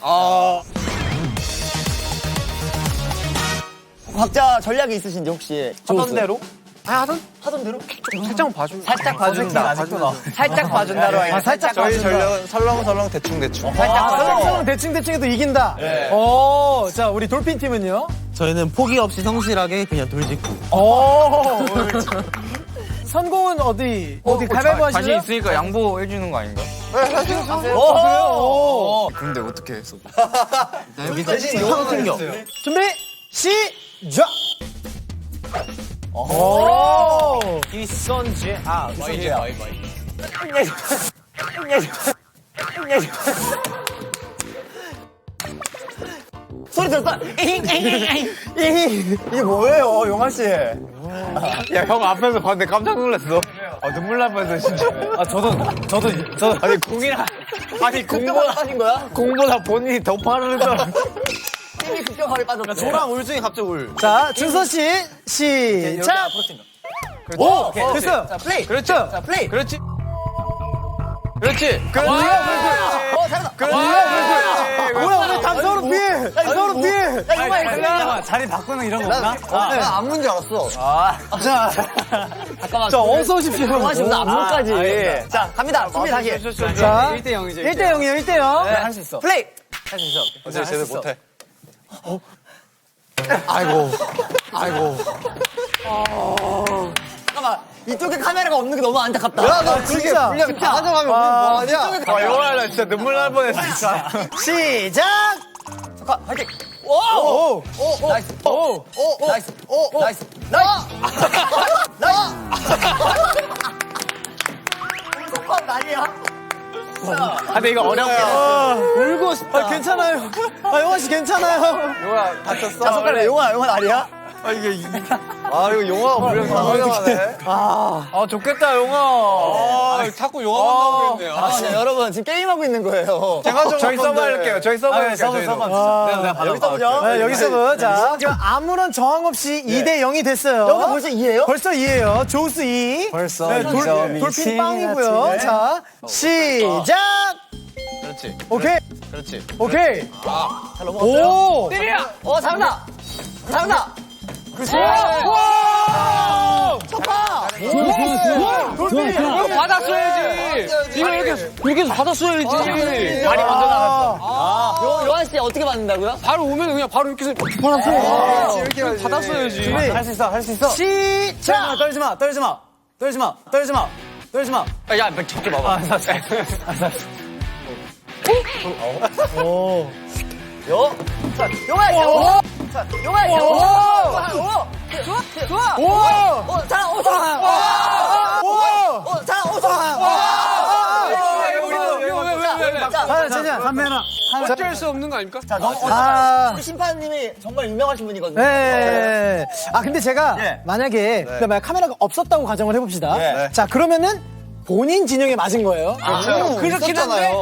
각자 전략이 있으신지 혹시? 하던 대로? 하던 대로? 살짝 봐줘. 살짝 봐준다. 살짝 봐준다로 하니까. 살짝 저희 봐준다. 전략은 설렁설렁 대충대충. 설렁설렁 대충대충 해도 이긴다. 오, 자, 우리 돌핀 팀은요? 저희는 포기 없이 성실하게 그냥 돌직구. 오. 선공은 어디 가위바위보 하실래요? 자신 있으니까 양보해주는 거 아닌가? 그래요? 근데 어떻게 했어? 대신 요거 챙겨. 준비, 시작! 오! 이선지, 이선지야. 소리 들었어? 이게 뭐예요, 용환씨? 야, 형 앞에서 봤는데 깜짝 놀랐어. 눈물 날 뻔했어, 진짜. 저도. 아니, 공보다 본인이 더 빠르더라. 힘이 급격하게 빠졌어. 저랑 울증이 갑자기 울. 자, 준서씨, 시작! 오! 됐어요. 자, 플레이. 그렇지. 자, 플레이. 그렇지. 잘한다. 뭐야, 왜 당서로 피해! 당서로 피해! 용환이 자리 바꾸는 이런 거 없나? 나 안무인 줄 알았어. 자, 잠깐만. 자, 어서 오십시오. 용환씨 무슨 안무까지. 자, 갑니다. 준비 다시. 자, 1대0이죠. 1대0이에요, 1대0. 할 수 있어. 플레이. 어제 제대로 못해. 아이고. 잠깐만. 이쪽에 카메라가 없는 게 너무 안타깝다. 야, 너 그게 분량 다 가져가면 우리 뭐하냐? 영화 나 진짜 눈물 날 뻔했어, 진짜. 시작! 잠깐, 화이팅. 오! 나이스. 나이스. 나이스. 나이스. 난리야. 근데 이거 어렵게. 울고 싶다. 괜찮아요. 영환씨 괜찮아요. 용아 다쳤어? 자, 손가락에 용화 아니야? 이거 용아가 분량 다 가져가네. 좋겠다, 영화. 자꾸 영화만 나오고 있네요. 여러분. 뭐냐면 지금 게임하고 있는 거예요. 저희 서브 할게요. 저희 서브 할게요. 여기 써보죠. 네, 여기서 자, 지금 아무런 저항 없이 2대 0이 됐어요. 여기 벌써 2예요? 벌써 2예요. 조스 2. 벌써 네, 점이 돌핀 빵이고요. 자, 시작! 그렇지. 오케이. 그렇지. 오케이. 잘 넘어갔어요. 오! 때려! 잘한다. 잘한다. 그렇지. 척파. 돌핀. 이거 받았어야지. 이거 이렇게 받았어야지. 발이 먼저 나갔어. 요한 씨 어떻게 받는다고요? 바로 오면 그냥 바로 이렇게 받았어야지. 이렇게 받았어야지. 할 수 있어, 할 수 있어. 시작! 떨지 마, 떨지 마, 떨지 마, 떨지 마, 떨지 마. 야, 잡지 마봐. 요. 자, 요한 씨. 자, 요한 씨. 좋아. 오, 잘한. 자, 담배나. 어쩔 수 없는 거 아닙니까? 자, 우리 심판님이 정말 유명하신 분이거든요. 네. 아, 근데 제가 예. 만약에 만약 카메라가 없었다고 가정을 해봅시다. 예. 자, 그러면은 본인 진영에 맞은 거예요. 그렇긴 한데.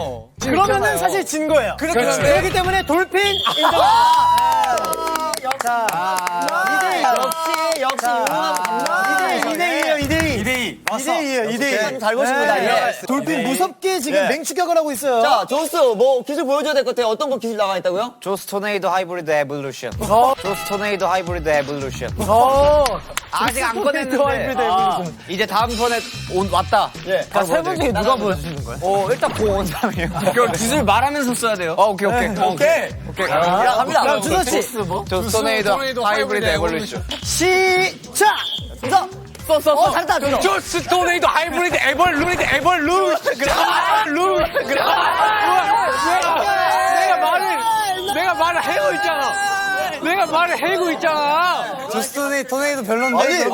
그러면은 사실 진 거예요. 그렇기 때문에 돌핀 인정. 자, 2대2. 역시 유명한 2대2예요, 2대2. 잘 보십니다. 예. 돌핀 무섭게 지금 맹추격을 하고 있어요. 자, 조스, 뭐, 기술 보여줘야 될 것 같아요. 어떤 거 기술 나가 있다고요? 조스 토네이도 하이브리드 에볼루션. 조스 토네이도 하이브리드 에볼루션. 아직 안 꺼냈는데. 이제 다음 턴에 왔다. 예. 세 분 중에 누가 보여주는 거야? 일단 공 온 사람이에요. 그럼 기술 말하면서 써야 돼요. 오케이. 야, 갑니다. 자, 준호 씨. 조스 토네이도 하이브리드 에볼루션. 시작! 써. 잘했다, 준호. 조스 토네이도 하이브리드 에볼루션. 내가 말을 해고 있잖아. 내가 말을 해고 있잖아. 조스 토네이도 별론데.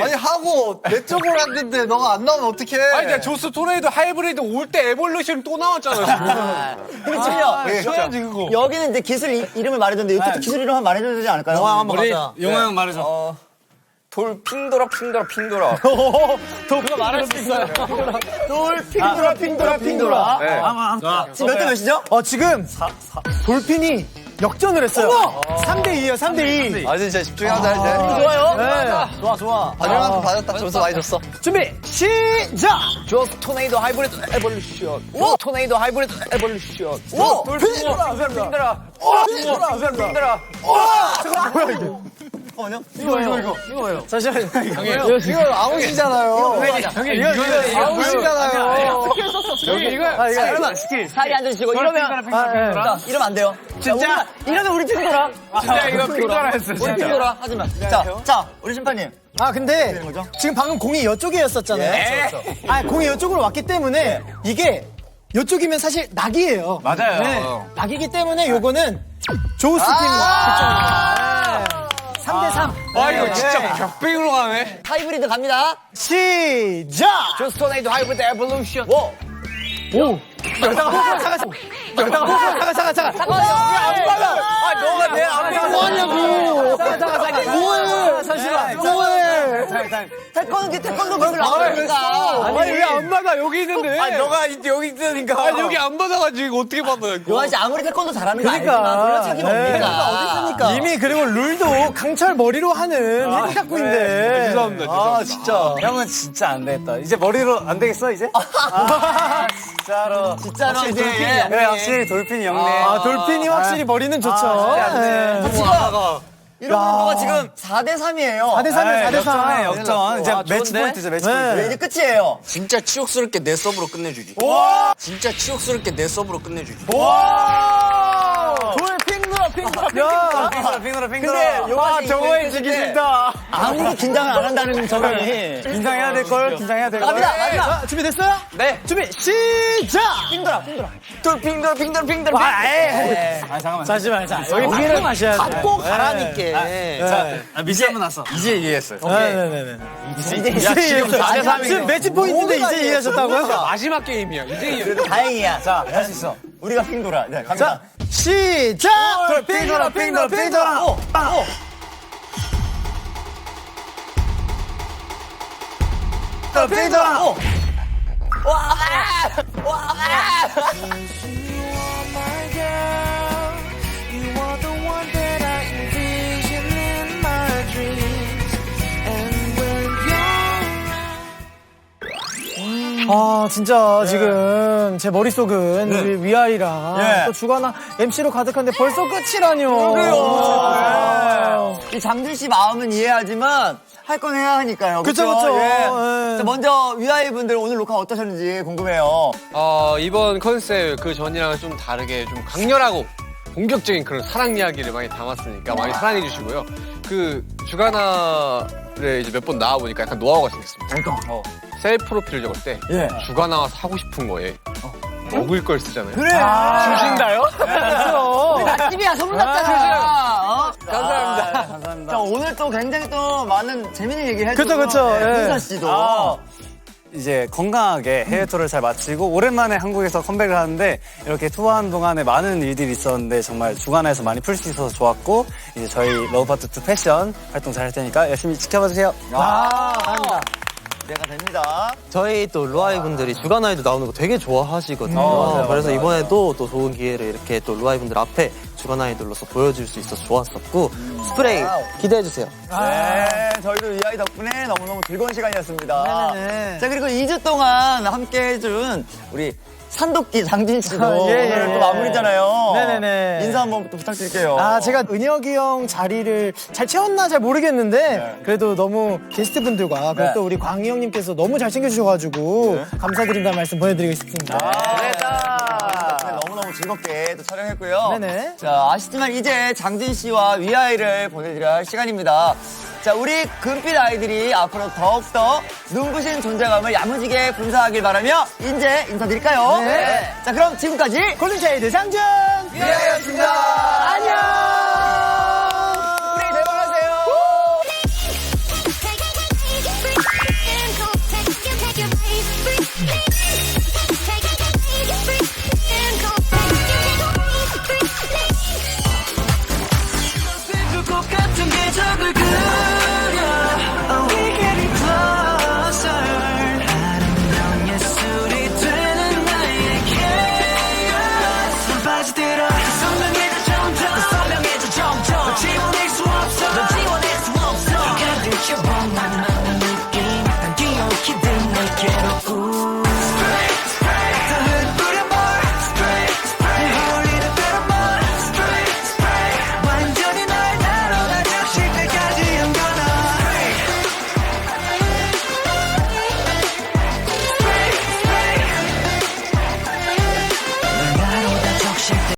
아니 하고 내 쪽으로 했는데 너가 안 나오면 어떡해? 아니, 내가 조스 토네이도 하이브리드 올 때 에볼루션 또 나왔잖아. 근데 지금요. 여기는 이제 기술 이름을 말해줬는데 이것도 기술 이름 한번 말해줘야 되지 않을까요? 영화 한번 가자. 용화 형 말해줘. 돌 핑돌아. 그거 말할 수 있어요. 핑돌아. 지금 몇 대 몇이죠? 지금 돌핀이 역전을 했어요. 3대2예요, 3대2. 아 진짜 집중하자 이제. 좋아요. 네. 좋아. 반영한테 받았다. 점수 많이 줬어. 준비, 시작! 조스 토네이도 하이브리드 에볼루션. 토네이도 하이브리드 에볼루션. 핑돌아. 이거예요. 잠시만요. 이거 아웃이잖아요. 아웃이잖아요. 이러면 사이 앉으시고 이러면 이러면 안 돼요. 진짜 이러면 우리 핑돌아. 진짜 이거 핑돌아 했어. 우리 핑돌아 하지마. 자, 우리 심판님. 근데 지금 방금 공이 이쪽이었었잖아요. 공이 이쪽으로 왔기 때문에 이게 이쪽이면 사실 낙이에요. 맞아요. 낙이기 때문에 요거는 조스 팀 득점입니다. 3대3. 이거 진짜 벽빙으로 가네. 하이브리드 갑니다. 시작! 조스 토네이도 하이브리드 에볼루션. 잠깐. 너가 내 앞에 뭐하냐고! 뭐해! 잠시만. 뭐해! 태권도 기술 나오니까. 아니, 왜 안 받아? 여기 있는데. 너가 여기 있으니까. 아니, 여기 안 받아가지고 어떻게 받아요? 요한 씨 아무리 태권도 잘하는 거 알지만 그런 책임 없으니까. 어디 있습니까? 이미 그리고 룰도 강철 머리로 하는 핸디캡구인데. 죄송합니다. 진짜. 형은 진짜 안 되겠다. 이제 머리로 안 되겠어, 이제? 진짜로 이제 네, 확실히 돌핀이 영네. 돌핀이 확실히 머리는 좋죠. 이런 거가 지금 4대3이에요. 4대3이에요, 역전. 이제 매치 포인트죠, 매치 포인트. 이제 끝이에요. 진짜 치욕스럽게 내 서브로 끝내주지. 진짜 치욕스럽게 내 서브로 끝내주지. 핑돌아. 근데 요한 저거에 지기 싫다. 아무도 긴장을 안 한다는 점이. 긴장해야 될걸, 긴장해야 될걸. 갑니다. 자, 준비됐어요? 네. 준비, 시작! 핑돌아. 잠깐만. 자, 여기를 마셔야 돼. 갖고 가라니까. 미시 한번 났어. 이제 이해했어요. 네네네. 이제 지금 매치 포인트인데 이제 이해하셨다고요? 마지막 게임이야. 이제 다행이야. 자, 할 수 있어. 우리가 핑돌아. 네, 갑니다. 자, 시작! 핑돌아. 아, 진짜 지금 제 머릿속은 네. 우리 위아이랑 예. 또 주가나 MC로 가득한데 벌써 끝이라뇨. 그러게요. 이 장준 씨 마음은 이해하지만 할 건 해야 하니까요. 그쵸, 그쵸? 그쵸. 예. 예. 자, 먼저 위아이 분들 오늘 녹화 어떠셨는지 궁금해요. 이번 컨셉 그 전이랑 좀 다르게 좀 강렬하고 본격적인 그런 사랑 이야기를 많이 담았으니까 많이 사랑해 주시고요. 그 주가나를 이제 몇 번 나와 보니까 약간 노하우가 생겼습니다. 그러니까. 셀프 프로필을 적을 때 예. 주가나와 사고 싶은 거에 먹을 걸 쓰잖아요. 그래. 주신다요? 우리 맛집이야 소문났잖아. 감사합니다. 감사합니다. 자, 오늘 또 굉장히 또 많은 재밌는 얘기를 해주고. 그쵸, 그쵸. 예. 민서 씨도. 이제 건강하게 해외 투어를 잘 마치고 오랜만에 한국에서 컴백을 하는데 이렇게 투어하는 동안에 많은 일들이 있었는데 정말 주간에서 많이 풀 수 있어서 좋았고 이제 저희 러브파트2 패션 활동 잘 할 테니까 열심히 지켜봐 주세요. 감사합니다. 기대가 됩니다. 저희 또 루아이 분들이 주간아이도 나오는 거 되게 좋아하시거든요. 맞아요, 그래서 맞아요. 이번에도 또 좋은 기회를 이렇게 또 루아이 분들 앞에 주간아이들로서 보여줄 수 있어서 좋았었고 스프레이 기대해주세요. 네, 저희도 위아이 덕분에 너무너무 즐거운 시간이었습니다. 네네네. 자, 그리고 2주 동안 함께 해준 우리 산도끼 장진 씨도 예, 예, 오늘 또 예. 마무리잖아요. 네네네. 인사 한번 또 부탁드릴게요. 아, 제가 은혁이 형 자리를 잘 채웠나 잘 모르겠는데 그래도 너무 게스트분들과 그리고 네. 또 우리 광희 형님께서 너무 잘 챙겨주셔가지고 감사드린다는 말씀 보내드리고 싶습니다. 네, 너무너무 즐겁게 또 촬영했고요. 네네. 자, 아시지만 이제 장진 씨와 위아이를 보내드려야 할 시간입니다. 자, 우리 금빛 아이들이 앞으로 더욱더 눈부신 존재감을 야무지게 분사하길 바라며 이제 인사드릴까요? 네. 자, 그럼 지금까지 골든차일드 장준! 위아이였습니다.